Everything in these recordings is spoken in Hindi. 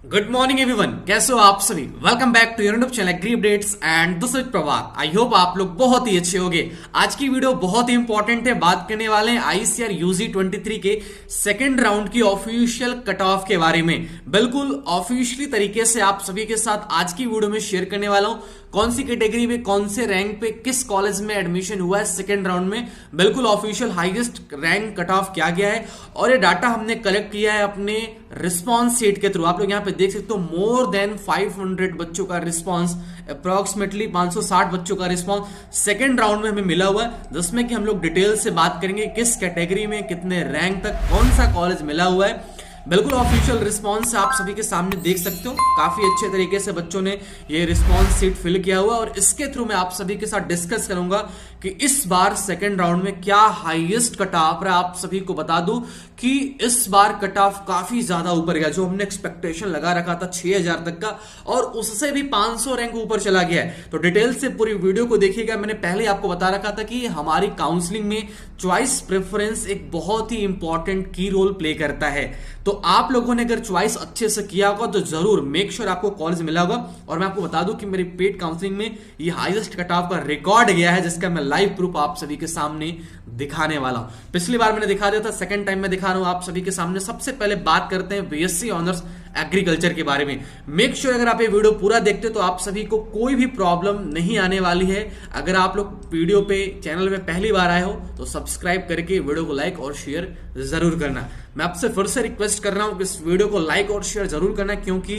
गुड मॉर्निंग एवरीवन, कैसे हो आप सभी। Welcome back to your YouTube channel Agri Updates and this is Prabhat. I hope आप लोग बहुत ही अच्छे होंगे। आज की वीडियो बहुत ही इंपॉर्टेंट है। बात करने वाले हैं आईसीआर यूजी 23 के सेकंड राउंड की ऑफिशियल कट ऑफ के बारे में। बिल्कुल ऑफिशियली तरीके से आप सभी के साथ आज की वीडियो में शेयर करने वाला हूं कौन सी कैटेगरी में कौन से रैंक पे किस कॉलेज में एडमिशन हुआ है सेकंड राउंड में। बिल्कुल official highest rank cut off किया गया है और ये डाटा हमने कलेक्ट किया है अपने रिस्पॉन्स सीट के थ्रू। आप लोग यहाँ पे देख सकते हो मोर देन 500 बच्चों का रिस्पॉन्स, अप्रोक्सीमेटली 560 बच्चों का रिस्पॉन्स सेकंड राउंड में हमें मिला हुआ है, जिसमें कि हम लोग डिटेल से बात करेंगे किस कैटेगरी में कितने रैंक तक कौन सा कॉलेज मिला हुआ है। बिल्कुल ऑफिशियल रिस्पांस आप सभी के सामने देख सकते हो। काफी अच्छे तरीके से बच्चों ने ये रिस्पांस सीट फिल किया हुआ और इसके थ्रू मैं आप सभी के साथ डिस्कस करूंगा कि इस बार सेकंड राउंड में क्या हाईएस्ट कट ऑफ रहा। आप सभी को बता दूं कि इस बार कट ऑफ काफी ज्यादा ऊपर गया। जो हमने एक्सपेक्टेशन लगा रखा था 6000 तक का, और उससे भी 500 रैंक ऊपर चला गया है। तो डिटेल से पूरी वीडियो को देखिएगा। मैंने पहले आपको बता रखा था कि हमारी काउंसलिंग में चॉइस प्रेफरेंस एक बहुत ही इंपॉर्टेंट की रोल प्ले करता है। तो आप लोगों ने अगर चॉइस अच्छे से किया होगा तो जरूर मेक श्योर आपको कॉलेज मिला होगा। और मैं आपको बता दूं कि मेरी पेड काउंसलिंग में ये हाईएस्ट कट ऑफ का रिकॉर्ड गया है, जिसका मैं लाइव प्रूफ आप सभी के सामने दिखाने वाला हूं। पिछली बार मैंने दिखा दिया था, सेकंड टाइम मैं दिखा रहा हूं आप सभी के सामने। सबसे पहले बात करते हैं बीएससी ऑनर्स एग्रीकल्चर के बारे में। मेक श्योर अगर आप ये वीडियो पूरा देखते हो तो आप सभी को कोई भी प्रॉब्लम नहीं आने वाली है। अगर आप लोग वीडियो पे चैनल में पहली बार आए हो तो सब्सक्राइब करके वीडियो को लाइक और शेयर जरूर करना। मैं आपसे फिर से रिक्वेस्ट कर रहा हूं कि इस वीडियो को लाइक और शेयर जरूर करना, क्योंकि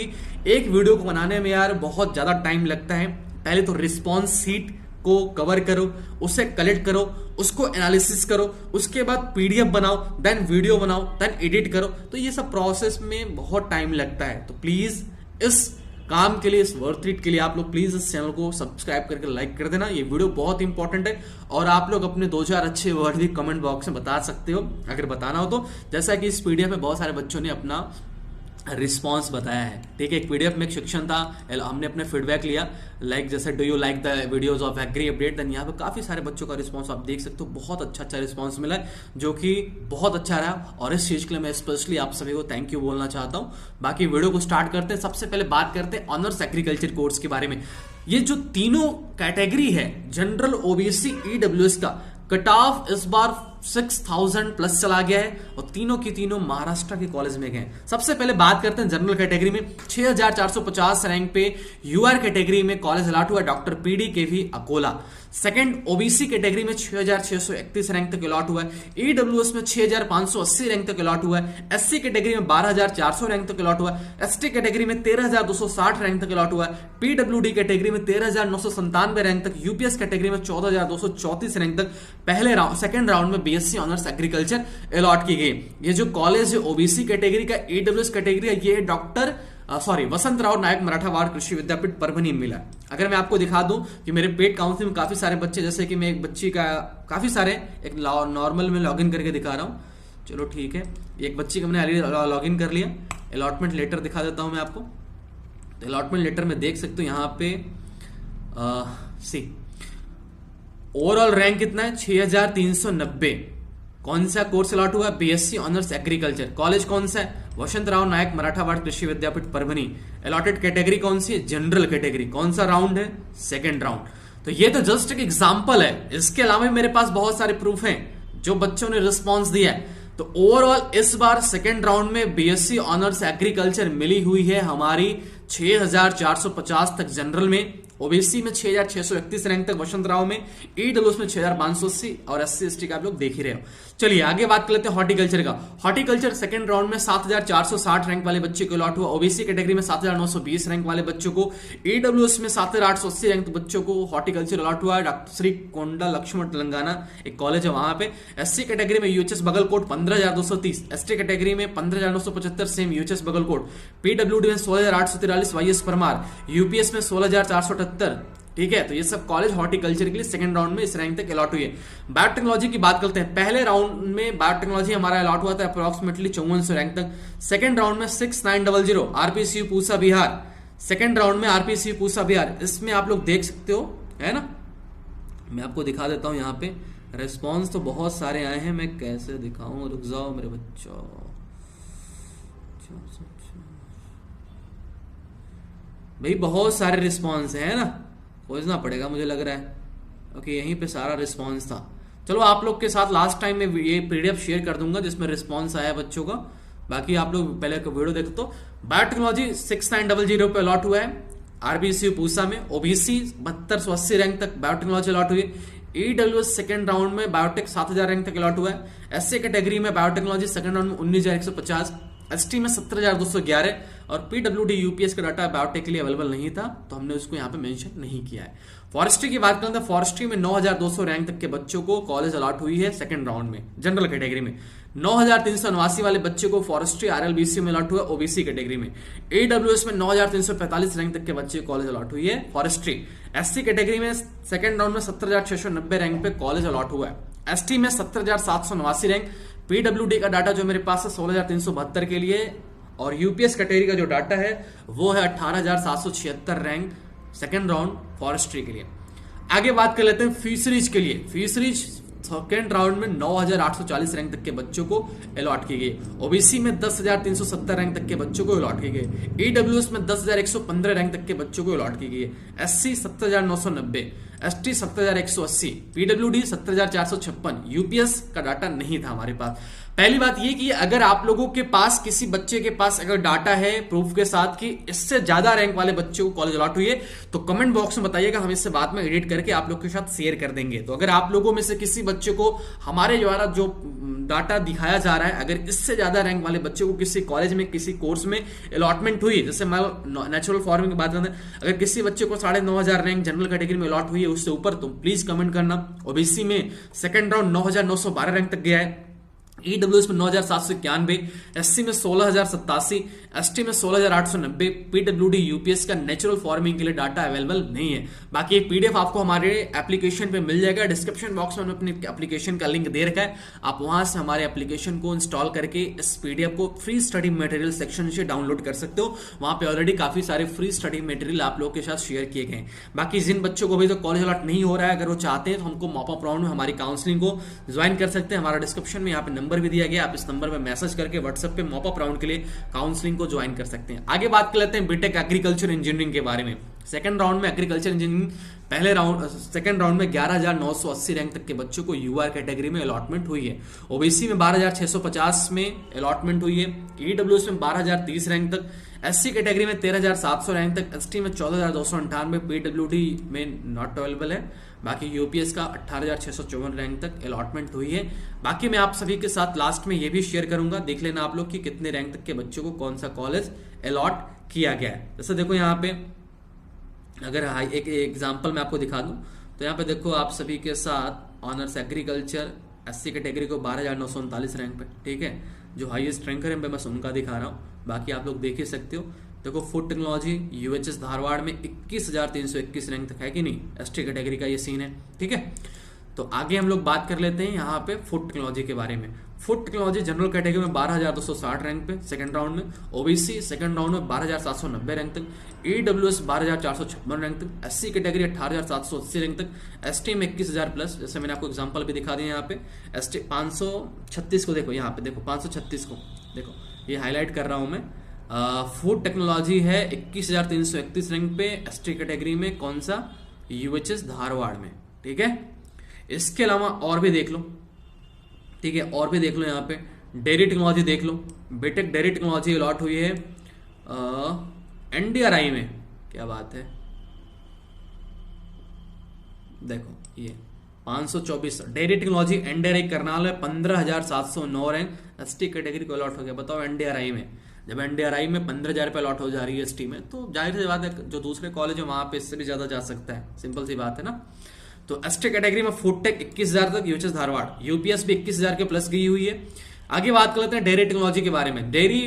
एक वीडियो को बनाने में यार बहुत ज्यादा टाइम लगता है। पहले तो रिस्पॉन्स सीट को कवर करो, उसे कलेक्ट करो, उसको एनालिसिस करो, उसके बाद पीडीएफ बनाओ, देन वीडियो बनाओ, देन एडिट करो। तो ये सब प्रोसेस में बहुत टाइम लगता है। तो प्लीज इस काम के लिए, इस वर्थ इट के लिए आप लोग प्लीज इस चैनल को सब्सक्राइब करके लाइक कर देना। ये वीडियो बहुत इंपॉर्टेंट है और आप लोग अपने 2-4 अच्छे वर्ड भी कमेंट बॉक्स में बता सकते हो अगर बताना हो तो। जैसा कि इस पीडीएफ में बहुत सारे बच्चों ने अपना रिस्पॉन्स बताया है। ठीक है, एक पीडीएफ में एक सेक्शन था, हमने अपने फीडबैक लिया, लाइक जैसे do you like the videos of Agri Update. Then यहाँ पे काफी सारे बच्चों का रिस्पॉन्स आप देख सकते हो। बहुत अच्छा रिस्पॉन्स मिला है, जो कि बहुत अच्छा रहा और इस चीज के लिए मैं स्पेशली आप सभी को थैंक यू बोलना चाहता हूँ। बाकी वीडियो को स्टार्ट करते हैं। सबसे पहले बात करते हैं ऑनर्स एग्रीकल्चर कोर्स के बारे में। ये जो तीनों कैटेगरी है, जनरल, ओबीसी, ईडब्ल्यूएस का कट ऑफ इस बार 6000 प्लस चला गया है और तीनों की तीनों महाराष्ट्र के कॉलेज में गए। सबसे पहले बात करते हैं जनरल कैटेगरी में 6450 रैंक पे यूआर कैटेगरी में कॉलेज अलॉट हुआ डॉक्टर पीडी केवी अकोला। सेकंड ओबीसी कैटेगरी में 6631 रैंक तक अलॉट हुआ है। ईडब्ल्यूएस में 6580 रैंक तक अलॉट हुआ है। एससी कैटेगरी में 12400 रैंक तक अलॉट हुआ है। एसटी कैटेगरी में 13260 रैंक तक अलॉट हुआ है। पीडब्ल्यूडी कैटेगरी में 13997 रैंक तक। यूपीएस कैटेगरी में 14234 रैंक तक पहले राउंड सेकंड राउंड में बीएससी ऑनर्स एग्रीकल्चर अलॉट की गई। ये जो कॉलेज है ओबीसी कैटेगरी का, ईडब्ल्यूएस कैटेगरी का, ये है डॉक्टर वसंतराव नायक मराठा वाड़ कृषि विद्यापीठ परभनी मिला। अगर मैं आपको दिखा दूं कि मेरे पेड काउंसलिंग में काफी सारे बच्चे, जैसे कि मैं एक बच्ची का काफी सारे एक नॉर्मल में लॉगिन करके दिखा रहा हूं। चलो ठीक है, एक बच्ची का मैंने लॉगिन कर लिया। अलॉटमेंट लेटर दिखा देता हूं मैं आपको। तो अलॉटमेंट लेटर में देख सकते हो यहाँ पे सी ओवरऑल रैंक कितना है, 6390। कौन सा कोर्स अलॉट हुआ, बीएससी ऑनर्स एग्रीकल्चर। कॉलेज कौन सा है, वसंतराव नायक मराठा कृषि विद्यापीठ परभनी। अलॉटेड कैटेगरी कौन सी है, जनरल कैटेगरी। कौन सा राउंड है, सेकंड राउंड। तो ये तो जस्ट एक एग्जांपल है। इसके अलावा मेरे पास बहुत सारे प्रूफ हैं जो बच्चों ने रिस्पॉन्स दिया है। तो ओवरऑल इस बार सेकंड राउंड में बीएससी ऑनर्स एग्रीकल्चर मिली हुई है हमारी 6450 तक जनरल में, ओबीसी में 6631 रैंक तक वसंतराव में, ईडब्ल्यूएस में 6580 और एससी एसटी का आप लोग देख ही रहे हो। चलिए आगे बात कर लेते हैं हॉर्टिकल्चर का। हॉर्टिकल्चर सेकंड राउंड में 7460 रैंक वाले बच्चे को अलॉट हुआ। ओबीसी कैटेगरी में 7920 रैंक वाले बच्चों को, ईडब्ल्यूएस में 7880 रैंक बच्चों को हॉर्टिकल्चर अलॉट हुआ है। डॉक्टर श्री कोंडा लक्ष्मण तेलंगाना एक कॉलेज है वहां पे। एससी कैटेगरी में यूएचएस बगलकोट 15230, एसटी कैटेगरी में 15975 सेम यूएचएस बगलकोट। पीडब्ल्यूडी में 16843 वाईएस परमार। यूपीएस में 16478। ठीक है, तो ये सब कॉलेज हॉर्टिकल्चर के लिए सेकंड राउंड में इस रैंक तक अलॉट हुई है। बायोटेक्नोलॉजी की बात करते हैं। पहले राउंड में बायोटेक्नोलॉजी हमारा अलॉट हुआ था अप्रोक्सीमेटली 5400 रैंक तक। सेकंड राउंड में 6900 आरपीसीयू पूसा बिहार। सेकंड राउंड में आरपीसीयू पूसा बिहार, इसमें आप लोग देख सकते हो, है ना। मैं आपको दिखा देता हूं, यहाँ पे रेस्पॉन्स तो बहुत सारे आए हैं। मैं कैसे दिखाऊं, रुक जाओ मेरे बच्चों। भाई बहुत सारे रिस्पॉन्स है ना, खोजना पड़ेगा मुझे लग रहा है। ओके, यहीं पे सारा रिस्पॉन्स था। चलो आप लोग के साथ लास्ट टाइम में ये पीडीएफ शेयर कर दूंगा जिसमें रिस्पॉन्स आया बच्चों का। बाकी आप लोग पहले वीडियो देख तो। बायोटेक्नोलॉजी 6900 पे अलॉट हुआ है आरबीसी पूसा में। ओबीसी 7280 रैंक तक बायोटेक्नोलॉजी अलॉट हुई है। ईडब्ल्यूएस सेकंड राउंड में बायोटेक 7000 रैंक तक अलॉट हुआ है। एससी कैटेगरी में बायोटेक्नोलॉजी सेकंड राउंड में 19150, एसटी में 17211 और पीडब्ल्यूडी यूपीएस का डाटा बायोटेक के लिए अवेलेबल नहीं था तो हमने उसको यहाँ पे मेंशन नहीं किया है। फॉरेस्ट्री की बात करें तो फॉरेस्ट्री में 9200 रैंक तक के बच्चों को कॉलेज अलॉट हुई है सेकंड राउंड में। जनरल कैटेगरी में 9389 वाले बच्चे को फॉरेस्ट्री आरएलबीसी में अलॉट हुआ ओबीसी कैटेगरी में। एडब्ल्यूएस में 9345 रैंक तक के बच्चे को कॉलेज अलॉट हुई है फॉरेस्ट्री। एससी कैटेगरी में सेकंड राउंड में 17690 रैंक पे कॉलेज अलॉट हुआ है। एसटी में 17789 रैंक। पीडब्ल्यूडी का डाटा जो मेरे पास है 16372 के लिए और यूपीएस कैटेगरी का जो डाटा है वो है 18776 रैंक सेकेंड राउंड फॉरेस्ट्री के लिए। आगे बात कर लेते हैं फिशरीज के लिए। फिशरीज सेकेंड राउंड में 9840 रैंक तक के बच्चों को अलॉट की गई। ओबीसी में 10370 रैंक तक के बच्चों को अलॉट की गई। ईडब्ल्यूएस में 10115 रैंक तक के बच्चों को अलॉट की गई। SC 70990, ST 7180, PWD 7456। यूपीएस का डाटा नहीं था हमारे पास। पहली बात ये कि अगर आप लोगों के पास किसी बच्चे के पास अगर डाटा है प्रूफ के साथ कि इससे ज्यादा रैंक वाले बच्चे को कॉलेज अलॉट हुई है तो कमेंट बॉक्स में बताइएगा, हम इससे बाद में एडिट करके आप लोग के साथ शेयर कर देंगे। तो अगर आप लोगों में से किसी बच्चे को हमारे द्वारा जो डाटा दिखाया जा रहा है अगर इससे ज्यादा रैंक वाले बच्चे को किसी कॉलेज में किसी कोर्स में अलॉटमेंट हुई, जैसे मैं नेचुरल फार्मिंग की बात करते हैं, अगर किसी बच्चे को 9500 रैंक जनरल कैटेगरी में अलॉट हुई है उससे ऊपर तो प्लीज कमेंट करना। ओबीसी में सेकंड राउंड 9912 रैंक तक गया है। ईडब्ल्यूएस में 9791, एससी में 16087, एसटी में 16890, पीडब्ल्यूडी यूपीएस का नेचुरल फार्मिंग के लिए डाटा अवेलेबल नहीं है। बाकी एक पीडीएफ आपको हमारे एप्लीकेशन पे मिल जाएगा, डिस्क्रिप्शन बॉक्स में अपनी एप्लीकेशन का लिंक दे रखा है, आप वहां से हमारे एप्लीकेशन को इंस्टॉल करके इस पीडीएफ को फ्री स्टडी मटेरियल सेक्शन से डाउनलोड कर सकते हो। वहां पे ऑलरेडी काफी सारे फ्री स्टडी मटेरियल आप लोगों के साथ शेयर किए गए। बाकी जिन बच्चों को भी तो कॉलेज अलॉट नहीं हो रहा है अगर वो चाहते हैं तो हमको मॉपअप राउंड में हमारी काउंसलिंग को ज्वाइन कर सकते हैं। हमारा डिस्क्रिप्शन में यहाँ पे नंबर भी दिया गया, आप इस नंबर पे मैसेज करके व्हाट्सएप पे मॉपअप राउंड के लिए काउंसलिंग को ज्वाइन कर सकते हैं। आगे बात कर लेते हैं बीटेक एग्रीकल्चर इंजीनियरिंग के बारे में। सेकंड राउंड में एग्रीकल्चर इंजीनियरिंग पहले राउंड सेकंड राउंड में 11980 रैंक तक के बच्चों को यूआर कैटेगरी में अलॉटमेंट हुई है। ओबीसी में 12650 में अलॉटमेंट हुई है। ईडब्ल्यूएस में 12030 रैंक तक, एससी कैटेगरी में 13700 रैंक तक, एसटी में 14298, पीडब्ल्यूडी में नॉट अवेलेबल है। बाकी यूपीएस का 18654 रैंक तक अलॉटमेंट हुई है। बाकी मैं आप सभी के साथ लास्ट में ये भी शेयर करूंगा, देख लेना आप लोग कि कितने रैंक तक के बच्चों को कौन सा कॉलेज अलॉट किया गया है। जैसे देखो यहाँ पे अगर एक एग्जांपल मैं आपको दिखा दूं तो यहाँ पे देखो आप सभी के साथ ऑनर्स एग्रीकल्चर एससी कैटेगरी को 12939 रैंक पे, ठीक है, जो हाईएस्ट रैंकर है मैं उनका दिखा रहा हूँ। बाकी आप लोग देख ही सकते हो। देखो फूड टेक्नोलॉजी यूएचएस धारवाड़ में 21321 रैंक तक है कि नहीं, एसटी कैटेगरी का ये सीन है, ठीक है। तो आगे हम लोग बात कर लेते हैं यहाँ पे फूड टेक्नोलॉजी के बारे में। फूड टेक्नोलॉजी जनरल कैटेगरी में 12260 रैंक पे सेकंड राउंड में, ओबीसी सेकंड राउंड में 12790 रैंक तक, ईडब्ल्यूएस 12456 रैंक तक, एससी कैटेगरी 18780 रैंक तक, एसटी में 21000 प्लस, जैसे मैंने आपको एग्जांपल भी दिखा दिया यहाँ पे। एसटी 536 को देखो, यहाँ पे देखो 536 को देखो, ये हाईलाइट कर रहा हूं मैं। फूड टेक्नोलॉजी है 21331 रैंक पे एसटी कैटेगरी में, कौन सा, यूएचएस धारवाड़ में, ठीक है। इसके अलावा और भी देख लो, ठीक है, और भी देख लो। यहाँ पे डेयरी टेक्नोलॉजी देख लो, बीटेक डेयरी टेक्नोलॉजी अलॉट हुई है एनडीआरआई में, क्या बात है, देखो ये 524 डेयरी टेक्नोलॉजी एनडीआरआई करनाल में 15709 रैंक एसटी कैटेगरी को अलॉट हो गया। बताओ एनडीआरआई में, जब एनडीआरआई में 15000 पे अलॉट हो जा रही है एसटी में तो जाहिर सी बात है जो दूसरे कॉलेज है वहां पे इससे भी ज्यादा जा सकता है, सिंपल सी बात है ना। तो एसटी कैटेगरी में फूड टेक 21000 तक, यूएचएस धारवाड़, यूपीएस भी 21000 के प्लस गई हुई है। आगे बात कर लेते हैं डेयरी टेक्नोलॉजी के बारे में। डेयरी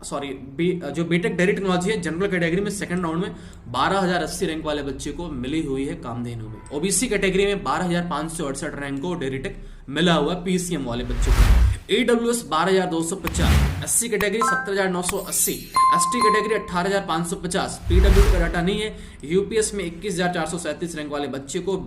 जो बीटेक डेयरी टेक्नोलॉजी है जनरल कैटेगरी में सेकंड राउंड में 12080 रैंक वाले बच्चे को मिली हुई है कामधेनु में। ओबीसी कैटेगरी में 12568 रैंक को डेयरी टेक मिला हुआ है पीसीएम वाले बच्चों को। EWS 12250, SC category 17980, ST category 18550, PW का डाटा नहीं है। यूपीएस में 21437 रैंक वाले बच्चे को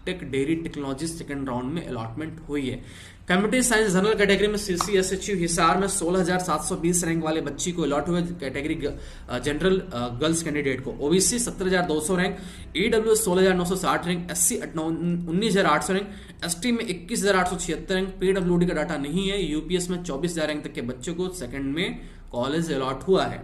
tech dairy technology second round में अलॉटमेंट हुई है। कंप्यूटर साइंस जनरल कैटेगरी में CCSHU हिसार में 16,720 रैंक वाले बच्ची को अलॉट हुए कैटेगरी जनरल गर्ल्स कैंडिडेट को। OBC 17,200 rank, EW 16,960 rank, SC 19,800 rank, ST में 21,876 रैंक। पीडब्ल्यूडी का डाटा नहीं है। यूपीएस में 24,000 रैंक तक के बच्चों को सेकंड में कॉलेज अलॉट हुआ है।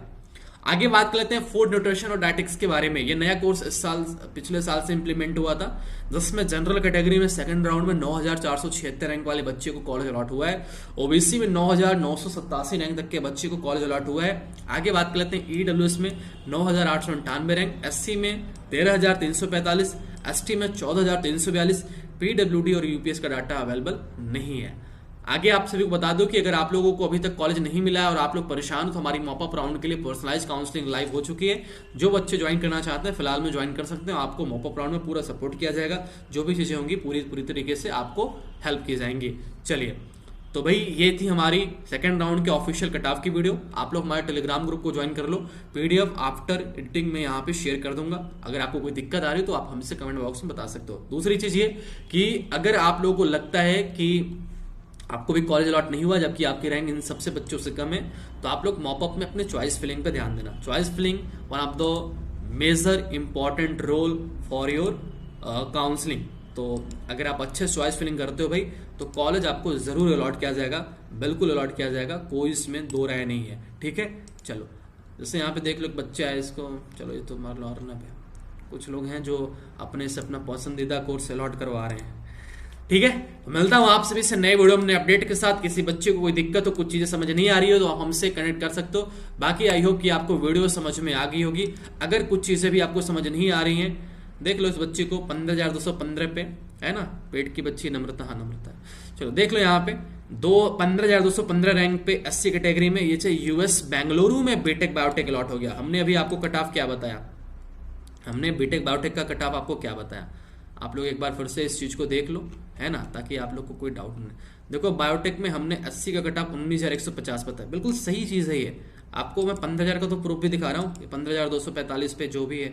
आगे बात कर लेते हैं फूड न्यूट्रिशन और डायटिक्स के बारे में। ये नया कोर्स इस साल पिछले साल से इंप्लीमेंट हुआ था, जिसमें जनरल कैटेगरी में सेकंड राउंड में 9,476 रैंक वाले बच्चे को कॉलेज अलॉट हुआ है। ओबीसी में 9,987 रैंक तक के बच्चे को कॉलेज अलॉट हुआ है। आगे बात कर लेते हैं ईडब्ल्यूएस में 9,898 रैंक, SC में 13,345, ST में 14,342। पीडब्ल्यूडी और यूपीएस का डाटा अवेलेबल नहीं है। आगे आप सभी को बता दो कि अगर आप लोगों को अभी तक कॉलेज नहीं मिला है और आप लोग परेशान हो तो हमारी मॉपअप राउंड के लिए पर्सनलाइज काउंसलिंग लाइव हो चुकी है। जो बच्चे ज्वाइन करना चाहते हैं फिलहाल में ज्वाइन कर सकते हैं। आपको मॉपअप राउंड में पूरा सपोर्ट किया जाएगा, जो भी चीजें होंगी पूरी तरीके से आपको हेल्प की जाएंगी। चलिए, तो भाई ये थी हमारी सेकंड राउंड के ऑफिशियल कट ऑफ की वीडियो। आप लोग हमारे टेलीग्राम ग्रुप को ज्वाइन कर लो। PDF आफ्टर एडिटिंग में यहाँ पे शेयर कर दूंगा। अगर आपको कोई दिक्कत आ रही है तो आप हमसे कमेंट बॉक्स में बता सकते हो। दूसरी चीज ये कि अगर आप लोगों को लगता है कि आपको भी कॉलेज अलॉट नहीं हुआ जबकि आपकी रैंक इन सबसे बच्चों से कम है, तो आप लोग मॉपअप में अपने चॉइस फिलिंग पे ध्यान देना। Choice filling one of the major important role for your counselling. तो अगर आप अच्छे चॉइस फिलिंग करते हो भाई तो कॉलेज आपको जरूर अलॉट किया जाएगा, बिल्कुल अलॉट किया जाएगा, कोई इसमें दो राय नहीं है। ठीक है, चलो जैसे यहाँ पे देख लो बच्चे आए इसको, चलो ये तो मार लो और ना पे कुछ लोग हैं जो अपने से अपना पसंदीदा कोर्स अलॉट करवा रहे हैं। ठीक है, तो मिलता हूं आप सभी से नए वीडियो में अपडेट के साथ। किसी बच्चे को कोई दिक्कत हो, कुछ चीजें समझ नहीं आ रही हो तो आप हमसे कनेक्ट कर सकते हो। बाकी आई होप कि आपको वीडियो समझ में आ गई होगी। अगर कुछ चीजें भी आपको समझ नहीं आ रही हैं, देख लो इस बच्चे को 15,215 पे है ना, पेट की बच्ची नम्रता, हाँ नम्रता, चलो देख लो यहाँ पे 15,215 रैंक पे SC कैटेगरी में ये US बेंगलुरु में बीटेक बायोटेक अलॉट हो गया। हमने अभी आपको कट ऑफ क्या बताया, हमने बीटेक बायोटेक का कट ऑफ आपको क्या बताया, आप लोग एक बार फिर से इस चीज को देख लो, है ना, ताकि आप लोग को कोई डाउट नहीं। देखो बायोटेक में हमने 80 का कट ऑफ 19,150 बताया, बिल्कुल सही चीज है ये। आपको मैं 15,000 का तो प्रूफ भी दिखा रहा हूँ, 15,245 पे जो भी है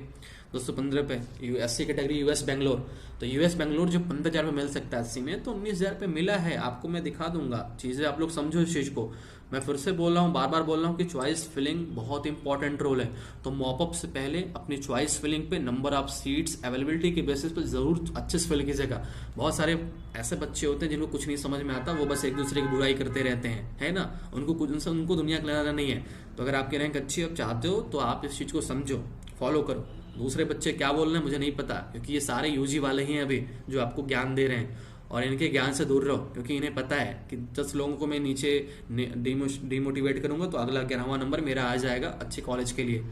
215 पे SC कैटेगरी US बेंगलोर। तो US बेंगलोर जो 15,000 पे मिल सकता है 80 में, तो 19,000 पे मिला है। आपको मैं दिखा दूंगा चीजें, आप लोग समझो इस चीज को। मैं फिर से बोल रहा हूँ, बार बार बोल रहा हूँ कि चॉइस फिलिंग बहुत इंपॉर्टेंट रोल है। तो मॉपअप से पहले अपनी चॉइस फिलिंग पे नंबर ऑफ सीट्स अवेलेबिलिटी के बेसिस पे जरूर अच्छे से फिल कीजिएगा। बहुत सारे ऐसे बच्चे होते हैं जिनको कुछ नहीं समझ में आता, वो बस एक दूसरे की बुराई करते रहते हैं, है ना, उनको दुनिया का लेना नहीं है। तो अगर आपकी रैंक अच्छी आप चाहते हो तो आप इस चीज को समझो, फॉलो करो। दूसरे बच्चे क्या बोल रहे हैं मुझे नहीं पता, क्योंकि ये सारे यूजी वाले ही हैं अभी जो आपको ज्ञान दे रहे हैं, और इनके ज्ञान से दूर रहो, क्योंकि इन्हें पता है कि 10 लोगों को मैं नीचे डिमोटिवेट करूंगा तो अगला 11वां नंबर मेरा आ जाएगा अच्छे कॉलेज के लिए।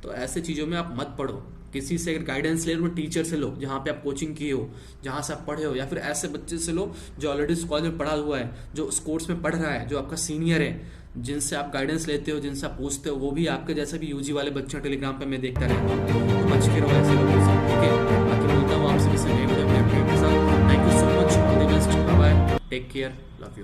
तो ऐसे चीज़ों में आप मत पढ़ो। किसी से अगर गाइडेंस ले लो, टीचर से लो जहाँ पे आप कोचिंग किए हो, जहाँ से आप पढ़े हो, या फिर ऐसे बच्चे से लो जो ऑलरेडी इस कॉलेज में पढ़ा हुआ है, जो उस कोर्स में पढ़ रहा है, जो आपका सीनियर है, जिनसे आप गाइडेंस लेते हो, जिनसे आप पूछते हो, वो भी आपके जैसे भी यूजी वाले बच्चे टेलीग्राम पे मैं देखता रहता हूँ। तो बच के रहो ऐसे लोगों से। ठीक है, बाकी मिलता हूँ आपसे किसी नए वीडियो में अपडेट के साथ। Thank you so much, all the best, bye bye, take care, love you.